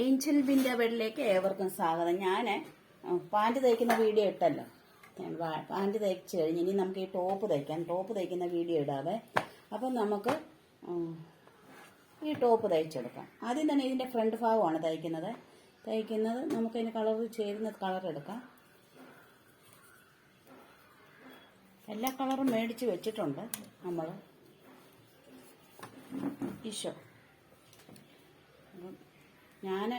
Angel ബിൻ്റെ വീട്ടിലേക്ക് ഏവർക്കും സ്വാഗതം. ഞാൻ പാൻറ് തയ്ക്കുന്ന വീഡിയോ ഇട്ടല്ലോ. പാൻറ് തയ്ച്ച് കഴിഞ്ഞ് ഇനി നമുക്ക് ഈ ടോപ്പ് തയ്ക്കാം. ടോപ്പ് തയ്ക്കുന്ന വീഡിയോ ഇടാവേ. അപ്പം നമുക്ക് ഈ ടോപ്പ് തയ്ച്ചെടുക്കാം. ആദ്യം തന്നെ ഇതിൻ്റെ ഫ്രണ്ട് ഭാഗമാണ് തയ്ക്കുന്നത്. നമുക്കതിന് കളർ ചേരുന്ന കളർ എടുക്കാം. എല്ലാ കളറും മേടിച്ച് വെച്ചിട്ടുണ്ട് നമ്മൾ. ഈശോ, ഞാൻ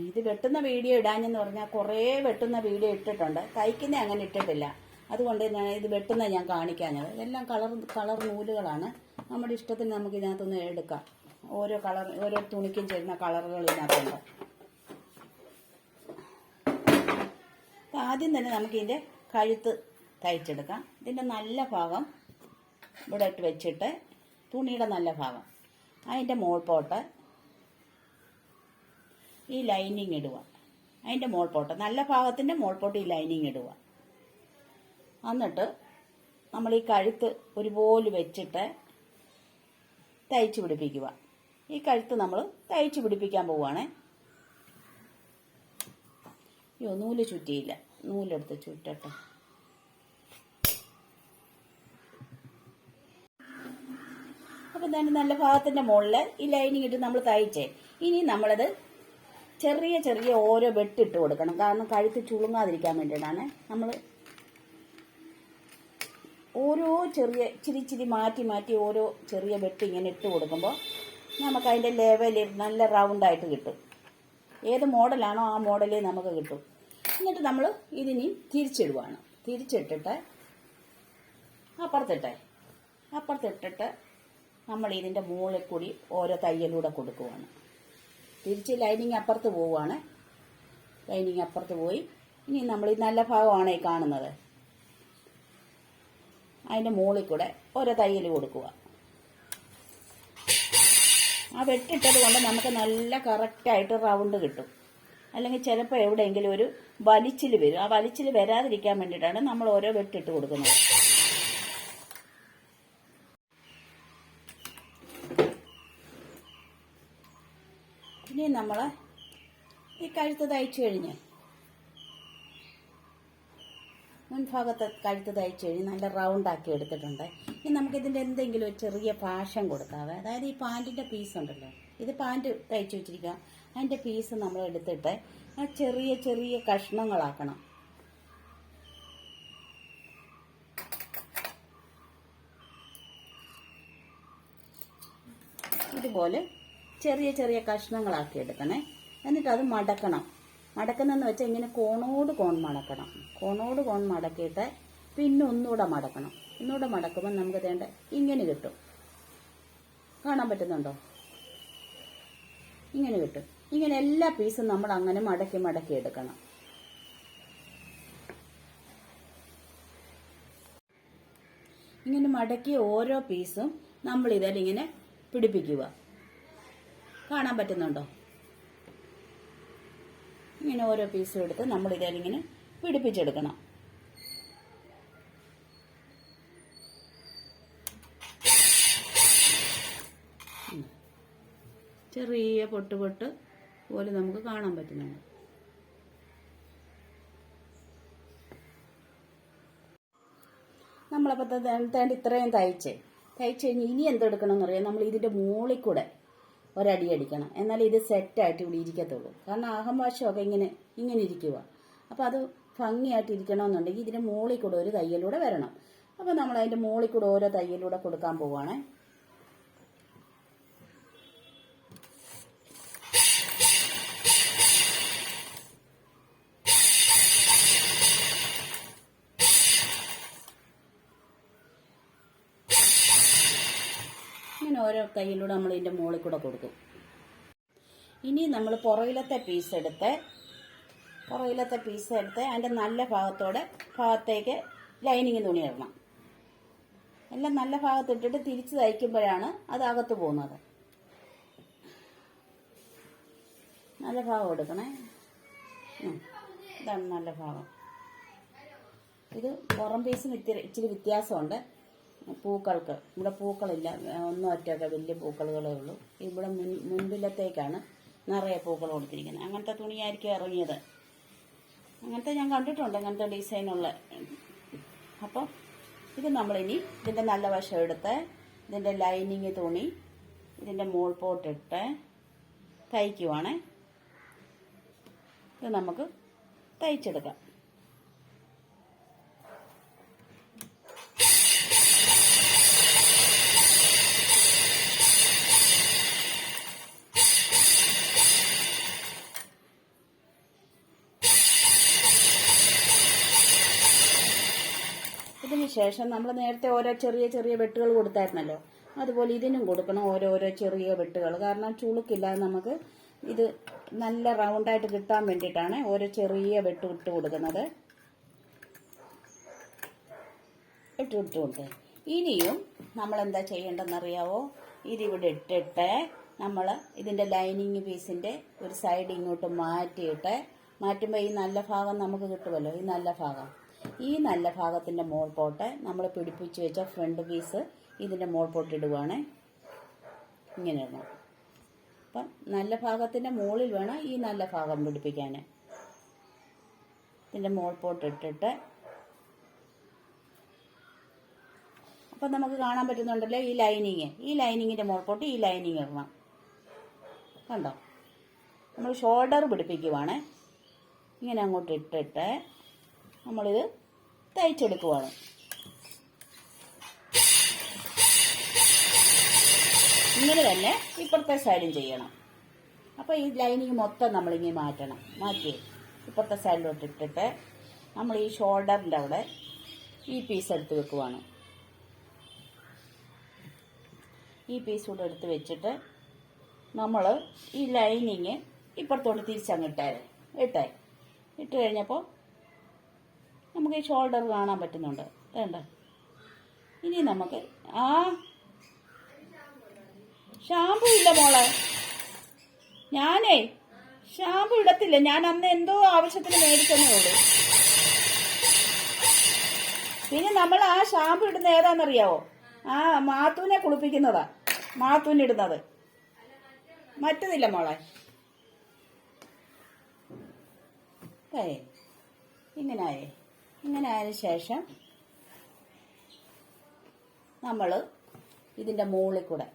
ഇത് വെട്ടുന്ന വീഡിയോ ഇടാഞ്ഞെന്ന് പറഞ്ഞാൽ കുറേ വെട്ടുന്ന വീഡിയോ ഇട്ടിട്ടുണ്ട്. തയ്ക്കുന്ന അങ്ങനെ ഇട്ടിട്ടില്ല. അതുകൊണ്ട് ഞാൻ ഇത് വെട്ടുന്ന ഞാൻ കാണിക്കാഞ്ഞത്. എല്ലാം കളർ നൂലുകളാണ്. നമ്മുടെ ഇഷ്ടത്തിന് നമുക്ക് ഇതിനകത്തൊന്ന് എടുക്കാം. ഓരോ തുണിക്കും ചേരുന്ന കളറുകൾ ഇതിനകത്തുണ്ട്. ആദ്യം തന്നെ നമുക്കിതിൻ്റെ കഴുത്ത് തയ്ച്ചെടുക്കാം. ഇതിൻ്റെ നല്ല ഭാഗം ഇവിടെ ഇട്ട് വെച്ചിട്ട് തുണിയുടെ നല്ല ഭാഗം അതിൻ്റെ മോൾപോട്ട് ഈ ലൈനിങ് ഇടുക. അതിൻ്റെ മോൾപോട്ട് നല്ല ഭാഗത്തിൻ്റെ മോൾപോട്ട് ഈ ലൈനിങ് ഇടുക. എന്നിട്ട് നമ്മൾ ഈ കഴുത്ത് ഒരുപോലെ വെച്ചിട്ട് തയ്ച്ച് പിടിപ്പിക്കുക. ഈ കഴുത്ത് നമ്മൾ തയ്ച്ച് പിടിപ്പിക്കാൻ പോവുകയാണേ. അയ്യോ, നൂല് ചുറ്റിയില്ല. നൂലെടുത്ത് ചുറ്റട്ടെ. അപ്പം തന്നെ നല്ല ഭാഗത്തിൻ്റെ മുകളിൽ ഈ ലൈനിങ് ഇട്ട് നമ്മൾ തയ്ച്ചേ. ഇനി നമ്മളത് ചെറിയ ചെറിയ ഓരോ വെട്ടിട്ട് കൊടുക്കണം. കാരണം കഴുത്ത് ചുളുങ്ങാതിരിക്കാൻ വേണ്ടിയിട്ടാണ്. നമ്മൾ ഓരോ ഇച്ചിരി മാറ്റി ഓരോ ചെറിയ വെട്ട് ഇങ്ങനെ ഇട്ട് കൊടുക്കുമ്പോൾ നമുക്കതിൻ്റെ ലെവലിൽ നല്ല റൗണ്ടായിട്ട് കിട്ടും. ഏത് മോഡലാണോ ആ മോഡലിൽ നമുക്ക് കിട്ടും. എന്നിട്ട് നമ്മൾ ഇതിനി തിരിച്ചിടുവാണ്. തിരിച്ചിട്ടിട്ട് അപ്പുറത്തിട്ടിട്ട് നമ്മൾ ഇതിൻ്റെ മുകളിൽ കൂടി ഓരോ തയ്യലൂടെ കൊടുക്കുവാണ്. തിരിച്ച് ലൈനിങ് അപ്പുറത്ത് പോവുകയാണ്. ലൈനിങ് അപ്പുറത്ത് പോയി ഇനി നമ്മൾ ഈ നല്ല ഭാഗമാണ് ഈ കാണുന്നത്. അതിൻ്റെ മുകളിൽ കൂടെ ഓരോ തയ്യൽ കൊടുക്കുക. ആ വെട്ടിട്ടത് കൊണ്ട് നമുക്ക് നല്ല കറക്റ്റായിട്ട് റൗണ്ട് കിട്ടും. അല്ലെങ്കിൽ ചിലപ്പോൾ എവിടെയെങ്കിലും ഒരു വലിച്ചിൽ വരും. ആ വലിച്ചിൽ വരാതിരിക്കാൻ വേണ്ടിയിട്ടാണ് നമ്മൾ ഓരോ വെട്ടിട്ട് കൊടുക്കുന്നത്. ഇനി നമ്മൾ ഈ കഴുത്ത് തയ്ച്ചു കഴിഞ്ഞ് മുൻഭാഗത്തെ കഴുത്ത് തയ്ച്ചു കഴിഞ്ഞ് നല്ല റൗണ്ടാക്കി എടുത്തിട്ടുണ്ട്. ഇനി നമുക്കിതിൻ്റെ എന്തെങ്കിലും ഒരു ചെറിയ പാഷൻ കൊടുക്കാവേ. അതായത് ഈ പാൻറ്റിൻ്റെ പീസ് ഉണ്ടല്ലോ, ഇത് പാൻറ്റ് തയ്ച്ചു വെച്ചിരിക്കുക. അതിൻ്റെ പീസ് നമ്മൾ എടുത്തിട്ട് ആ ചെറിയ ചെറിയ കഷ്ണങ്ങളാക്കണം. ഇതുപോലെ ചെറിയ ചെറിയ കഷ്ണങ്ങളാക്കി എടുക്കണേ. എന്നിട്ട് അത് മടക്കണം. മടക്കുന്നെന്ന് വെച്ചാൽ ഇങ്ങനെ കോണോട് കോൺ മടക്കണം. കോണോട് കോൺ മടക്കിയിട്ട് പിന്നെ ഒന്നുകൂടെ മടക്കണം. ഒന്നുകൂടെ മടക്കുമ്പോൾ നമുക്ക് വേണ്ട ഇങ്ങനെ കിട്ടും. കാണാൻ പറ്റുന്നുണ്ടോ? ഇങ്ങനെ കിട്ടും. ഇങ്ങനെ എല്ലാ പീസും നമ്മൾ അങ്ങനെ മടക്കി എടുക്കണം. ഇങ്ങനെ മടക്കിയ ഓരോ പീസും നമ്മൾ ഇതിലിങ്ങനെ പിടിപ്പിക്കുക. കാണാൻ പറ്റുന്നുണ്ടോ? ഇങ്ങനെ ഓരോ പീസും എടുത്ത് നമ്മൾ ഇതിലിങ്ങനെ പിടിപ്പിച്ചെടുക്കണം. ചെറിയ പൊട്ട് പോലെ നമുക്ക് കാണാൻ പറ്റുന്നുണ്ട്. നമ്മളപ്പോൾ ഇത്രയും തയ്ച്ച് കഴിഞ്ഞ് ഇനി എന്തെടുക്കണം എന്നറിയാം. നമ്മൾ ഇതിൻ്റെ മുകളിൽ കൂടെ ഒരടി അടിക്കണം. എന്നാലേ ഇത് സെറ്റായിട്ട് ഇവിടെ ഇരിക്കത്തുള്ളൂ. കാരണം ആഹംവാശമൊക്കെ ഇങ്ങനെ ഇരിക്കുക. അപ്പോൾ അത് ഭംഗിയായിട്ട് ഇരിക്കണമെന്നുണ്ടെങ്കിൽ ഇതിൻ്റെ മുകളിൽ കൂടെ ഒരു തയ്യലൂടെ വരണം. അപ്പോൾ നമ്മൾ അതിൻ്റെ മുകളിൽ കൂടെ ഓരോ തയ്യലൂടെ കൊടുക്കാൻ പോവുകയാണ്. ഓരോ തയ്യലൂടെ നമ്മൾ ഇതിൻ്റെ മുകളിൽ കൂടെ കൊടുക്കും. ഇനി നമ്മൾ പുറകിലത്തെ പീസ് എടുത്ത് അതിൻ്റെ നല്ല ഭാഗത്തേക്ക് ലൈനിങ് തുണി ഇടണം. എല്ലാം നല്ല ഭാഗത്തിട്ടിട്ട് തിരിച്ച് തയ്ക്കുമ്പോഴാണ് അത് അകത്ത് പോകുന്നത്. നല്ല ഭാഗം എടുക്കണേ. ഇതാണ് നല്ല ഭാഗം. ഇത് പുറം പീസിന് ഇച്ചിരി വ്യത്യാസമുണ്ട്. പൂക്കൾക്ക് ഇവിടെ പൂക്കളില്ല. ഒന്നും ഒറ്റയൊക്കെ വലിയ പൂക്കളുകളേ ഉള്ളൂ. ഇവിടെ മുൻപിലത്തേക്കാണ് നിറയെ പൂക്കൾ കൊടുത്തിരിക്കുന്നത്. അങ്ങനത്തെ തുണിയായിരിക്കും ഇറങ്ങിയത്. അങ്ങനത്തെ ഞാൻ കണ്ടിട്ടുണ്ട്, അങ്ങനത്തെ ഡിസൈനുള്ള. അപ്പം ഇത് നമ്മളിനി ഇതിൻ്റെ നല്ല വശം എടുത്ത് ഇതിൻ്റെ ലൈനിങ് തുണി ഇതിൻ്റെ മോൾ പോട്ടിട്ട് തയ്ക്കുവാണേ. ഇത് നമുക്ക് തയ്ച്ചെടുക്കാം. ഇതിന് ശേഷം നമ്മൾ നേരത്തെ ഓരോ ചെറിയ ചെറിയ വെട്ടുകൾ കൊടുത്തായിരുന്നല്ലോ, അതുപോലെ ഇതിനും കൊടുക്കണം ഓരോരോ ചെറിയ വെട്ടുകൾ. കാരണം ചുളുക്കില്ലാതെ നമുക്ക് ഇത് നല്ല റൗണ്ടായിട്ട് കിട്ടാൻ വേണ്ടിയിട്ടാണ് ഓരോ ചെറിയ വെട്ട് ഇട്ട് കൊടുക്കുന്നത്. ഇട്ട് ഇനിയും നമ്മൾ എന്താ ചെയ്യേണ്ടതെന്നറിയാവോ? ഇതിവിടെ ഇട്ടിട്ട് നമ്മൾ ഇതിൻ്റെ ലൈനിങ് പീസിൻ്റെ ഒരു സൈഡ് ഇങ്ങോട്ട് മാറ്റുമ്പോൾ ഈ നല്ല ഭാഗം നമുക്ക് കിട്ടുമല്ലോ. ഈ നല്ല ഭാഗത്തിൻ്റെ മോൾ പോട്ട് നമ്മൾ പിടിപ്പിച്ച് വെച്ച ഫ്രണ്ട് പീസ് ഇതിൻ്റെ മോൾ പോട്ട് ഇടുവാണ്. ഇങ്ങനെ ഇടണം. അപ്പം നല്ല ഭാഗത്തിൻ്റെ മുകളിൽ വേണം ഈ നല്ല ഭാഗം പിടിപ്പിക്കാൻ. ഇതിൻ്റെ മോൾ പോട്ട് ഇട്ടിട്ട് അപ്പം നമുക്ക് കാണാൻ പറ്റുന്നുണ്ടല്ലോ ഈ ലൈനിങ്ങിൻ്റെ മോൾ പോട്ട് ഈ ലൈനിങ് ഇടണം. കണ്ടോ? നമ്മൾ ഷോൾഡർ പിടിപ്പിക്കുവാണ്. ഇങ്ങനെ അങ്ങോട്ട് ഇട്ടിട്ട് നമ്മളിത് തയ്ച്ചെടുക്കുവാണ്. ഇങ്ങനെ തന്നെ ഇപ്പുറത്തെ സൈഡും ചെയ്യണം. അപ്പോൾ ഈ ലൈനിങ് മൊത്തം നമ്മളിങ്ങനെ മാറ്റി ഇപ്പുറത്തെ സൈഡിലോട്ട് ഇട്ടിട്ട് നമ്മൾ ഈ ഷോൾഡറിൻ്റെ അവിടെ ഈ പീസ് എടുത്ത് വെക്കുവാണ്. ഈ പീസ് കൂടെ എടുത്ത് വെച്ചിട്ട് നമ്മൾ ഈ ലൈനിങ് ഇപ്പുറത്തോട്ട് തിരിച്ചങ്ങ് ഇട്ട് കഴിഞ്ഞപ്പോൾ നമുക്ക് ഈ ഷോൾഡർ കാണാൻ പറ്റുന്നുണ്ട്. വേണ്ട, ഇനി നമുക്ക് ഷാമ്പു ഇല്ല മോളെ. ഞാനേ ഷാമ്പു ഇടത്തില്ല. ഞാൻ അന്ന് എന്തോ ആവശ്യത്തിന് മേടിച്ചതേ ഉള്ളൂ. പിന്നെ നമ്മൾ ആ ഷാമ്പു ഇടുന്ന ഏതാണെന്നറിയാവോ? മാത്തൂനെ കുളിപ്പിക്കുന്നതാ മാത്തൂനിടുന്നത്. മറ്റതില്ല മോളെ. ഇങ്ങനെ ആയതിനു ശേഷം നമ്മൾ ഇതിൻ്റെ മുകളിൽ കൂടെ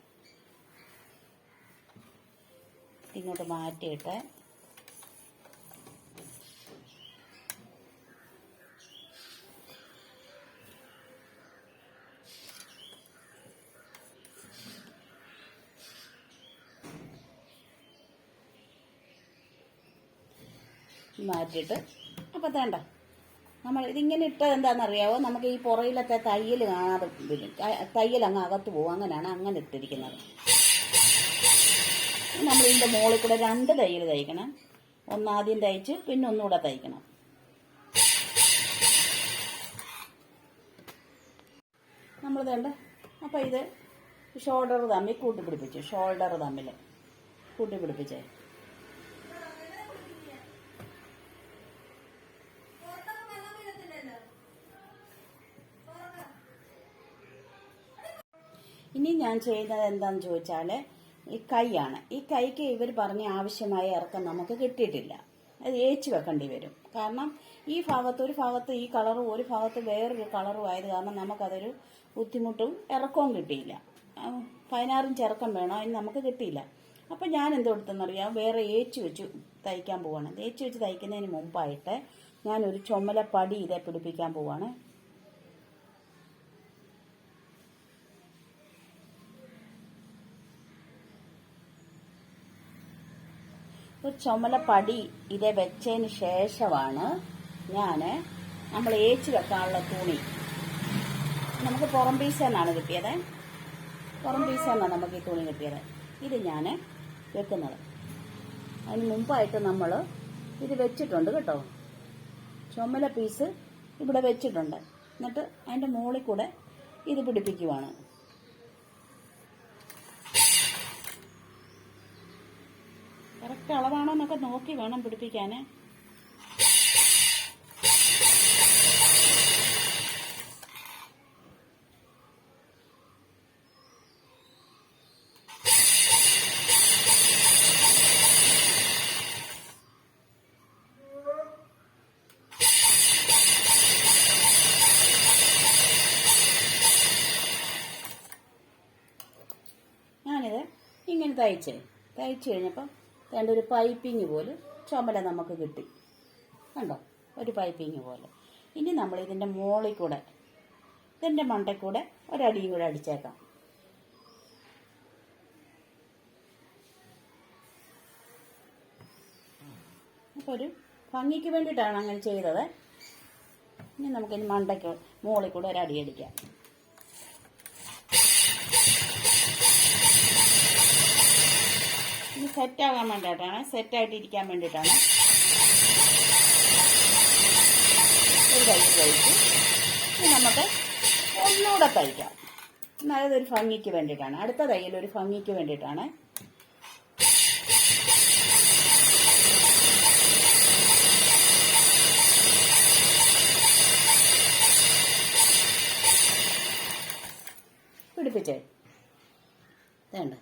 ഇങ്ങോട്ട് മാറ്റിയിട്ട് അപ്പം വേണ്ട, നമ്മൾ ഇതിങ്ങനെ ഇട്ടത് എന്താണെന്നറിയാവോ? നമുക്ക് ഈ പുറയിലത്തെ തയ്യൽ കാണാതെ വരും. തയ്യൽ അങ്ങ് അകത്ത് പോകും. അങ്ങനെ ഇട്ടിരിക്കുന്നത്. നമ്മൾ ഇതിൻ്റെ മുകളിൽ കൂടെ 2 തയ്യൽ തയ്ക്കണം. ഒന്നാദ്യം തയ്ച്ച് പിന്നെ ഒന്നുകൂടെ തയ്ക്കണം. നമ്മൾ വേണ്ട. അപ്പം ഇത് ഷോൾഡർ തമ്മിൽ കൂട്ടിപ്പിടിപ്പിച്ചു. ഇനി ഞാൻ ചെയ്യുന്നത് എന്താണെന്ന് ചോദിച്ചാൽ ഈ കൈയാണ്. ഈ കൈക്ക് ഇവർ പറഞ്ഞ ആവശ്യമായ ഇറക്കം നമുക്ക് കിട്ടിയിട്ടില്ല. അത് ഏച്ച് വെക്കേണ്ടി വരും. കാരണം ഈ ഒരു ഭാഗത്ത് ഈ കളറും ഒരു ഭാഗത്ത് വേറൊരു കളറും ആയത് കാരണം നമുക്കതൊരു ബുദ്ധിമുട്ടും ഇറക്കവും കിട്ടിയില്ല. 16 ഇഞ്ച് ഇറക്കം വേണം, അതിന് നമുക്ക് കിട്ടിയില്ല. അപ്പം ഞാൻ എന്തെടുത്തെന്നറിയാം, വേറെ ഏച്ച് വെച്ച് തയ്ക്കാൻ പോവാണ്. ഏച്ച് വെച്ച് തയ്ക്കുന്നതിന് മുമ്പായിട്ട് ഞാനൊരു ചുമലപ്പടി ഇതേ പിടിപ്പിക്കാൻ പോവാണ്. ഒരു ചുമലപ്പടി ഇതേ വെച്ചതിന് ശേഷമാണ് നമ്മൾ ഏച്ച് വെക്കാനുള്ള തുണി നമുക്ക് പുറം പീസെന്നാണ് കിട്ടിയത്. നമുക്ക് ഈ തുണി കിട്ടിയത്. ഇത് ഞാൻ വെക്കുന്നത്. അതിന് മുമ്പായിട്ട് നമ്മൾ ഇത് വെച്ചിട്ടുണ്ട് കേട്ടോ. ചുമല പീസ് ഇവിടെ വെച്ചിട്ടുണ്ട്. എന്നിട്ട് അതിൻ്റെ മുകളിൽ കൂടെ ഇത് പിടിപ്പിക്കുവാണ്. കറക്റ്റ് അളവാണോ എന്നൊക്കെ നോക്കി വേണം പിടിപ്പിക്കാൻ. ഇങ്ങനെ തയ്ച്ച് കഴിഞ്ഞപ്പം രണ്ട് ഒരു പൈപ്പിങ് പോലെ ചുമല നമുക്ക് കിട്ടി. കണ്ടോ, ഒരു പൈപ്പിങ് പോലെ. ഇനി നമ്മൾ ഇതിൻ്റെ മുകളിൽ കൂടെ, ഇതിൻ്റെ മണ്ടയിൽ കൂടെ ഒരടിയും കൂടെ അടിച്ചേക്കാം. അപ്പോൾ ഒരു ഭംഗിക്ക് വേണ്ടിയിട്ടാണ് അങ്ങനെ ചെയ്തത്. ഇനി നമുക്കിനി മണ്ടയ്ക്ക് മുകളിൽ കൂടെ ഒരടി അടിക്കാം. ഇനി സെറ്റാകാൻ വേണ്ടിയിട്ടാണ്, സെറ്റായിട്ടിരിക്കാൻ വേണ്ടിയിട്ടാണ്. ഒരു തയ്ച്ച് കഴിച്ച് ഇനി നമുക്ക് ഒന്നുകൂടെ തയ്ക്കാം. എന്നാലും ഒരു ഭംഗിക്ക് വേണ്ടിയിട്ടാണ്, അടുത്ത തയ്യൽ ഒരു ഭംഗിക്ക് വേണ്ടിയിട്ടാണ്. പിടിപ്പിച്ചേ വേണ്ട.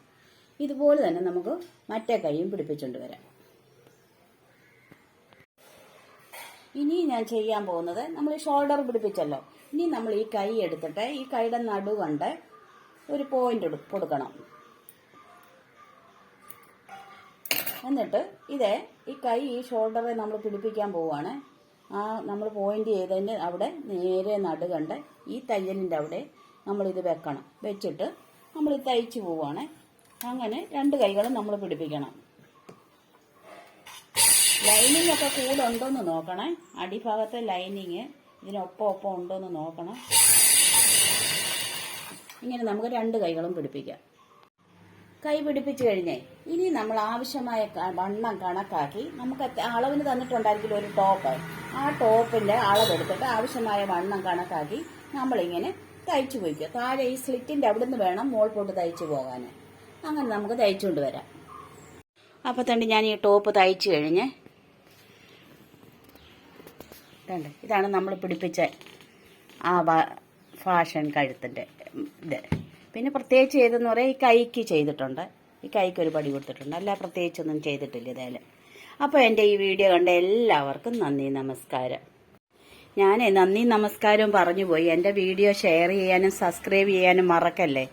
ഇതുപോലെ തന്നെ നമുക്ക് മറ്റേ കൈയും പിടിപ്പിച്ചുകൊണ്ട് വരാം. ഇനി ഞാൻ ചെയ്യാൻ പോകുന്നത്, നമ്മൾ ഈ ഷോൾഡർ പിടിപ്പിച്ചല്ലോ, ഇനി നമ്മൾ ഈ കൈ എടുത്തിട്ട് ഈ കൈയുടെ നടുവണ്ട് ഒരു പോയിന്റ് കൊടുക്കണം. എന്നിട്ട് ഈ കൈ ഈ ഷോൾഡറെ നമ്മൾ പിടിപ്പിക്കാൻ പോവുകയാണ്. നമ്മൾ പോയിന്റ് ചെയ്തതിൻ്റെ അവിടെ നേരെ നടുകണ്ട് ഈ തയ്യലിൻ്റെ അവിടെ നമ്മളിത് വെക്കണം. വെച്ചിട്ട് നമ്മൾ തയ്ച്ച് പോവുകയാണ്. അങ്ങനെ രണ്ട് കൈകളും നമ്മൾ പിടിപ്പിക്കണം. ലൈനിങ് ഒക്കെ കൂടെ ഉണ്ടോയെന്ന് നോക്കണേ. അടിഭാഗത്തെ ലൈനിങ് ഇതിനൊപ്പം ഉണ്ടോയെന്ന് നോക്കണം. ഇങ്ങനെ നമുക്ക് രണ്ട് കൈകളും പിടിപ്പിക്കാം. കൈ പിടിപ്പിച്ച് കഴിഞ്ഞേ ഇനി നമ്മൾ ആവശ്യമായ വണ്ണം കണക്കാക്കി, നമുക്ക് അളവിന് തന്നിട്ടുണ്ടായിരിക്കില്ല ഒരു ടോപ്പ്, ആ ടോപ്പിൻ്റെ അളവെടുത്തിട്ട് ആവശ്യമായ വണ്ണം കണക്കാക്കി നമ്മളിങ്ങനെ തയ്ച്ചു പോയിക്കുക. താഴെ ഈ സ്ലിറ്റിൻ്റെ അവിടെ നിന്ന് വേണം മോൾ പോട്ട് തയ്ച്ചു പോകാൻ. അങ്ങനെ നമുക്ക് തയ്ച്ചുകൊണ്ട് വരാം. അപ്പോൾ തന്നെ ഞാൻ ഈ ടോപ്പ് തയ്ച്ചു കഴിഞ്ഞ് ഇതാണ് നമ്മൾ പിടിപ്പിച്ച ആ ഫാഷൻ കഴുത്തിൻ്റെ ഇത്. പിന്നെ പ്രത്യേകിച്ച് ചെയ്തെന്ന് പറയാം, ഈ കൈക്ക് ചെയ്തിട്ടുണ്ട്, ഈ കൈക്ക് ഒരു പടി കൊടുത്തിട്ടുണ്ട്, അല്ല പ്രത്യേകിച്ചൊന്നും ചെയ്തിട്ടില്ല ഇതേലെ. അപ്പോൾ എൻ്റെ ഈ വീഡിയോ കണ്ട എല്ലാവർക്കും നന്ദി, നമസ്കാരം. ഞാൻ നന്ദി നമസ്കാരവും പറഞ്ഞു പോയി. എൻ്റെ വീഡിയോ ഷെയർ ചെയ്യാനും സബ്സ്ക്രൈബ് ചെയ്യാനും മറക്കല്ലേ.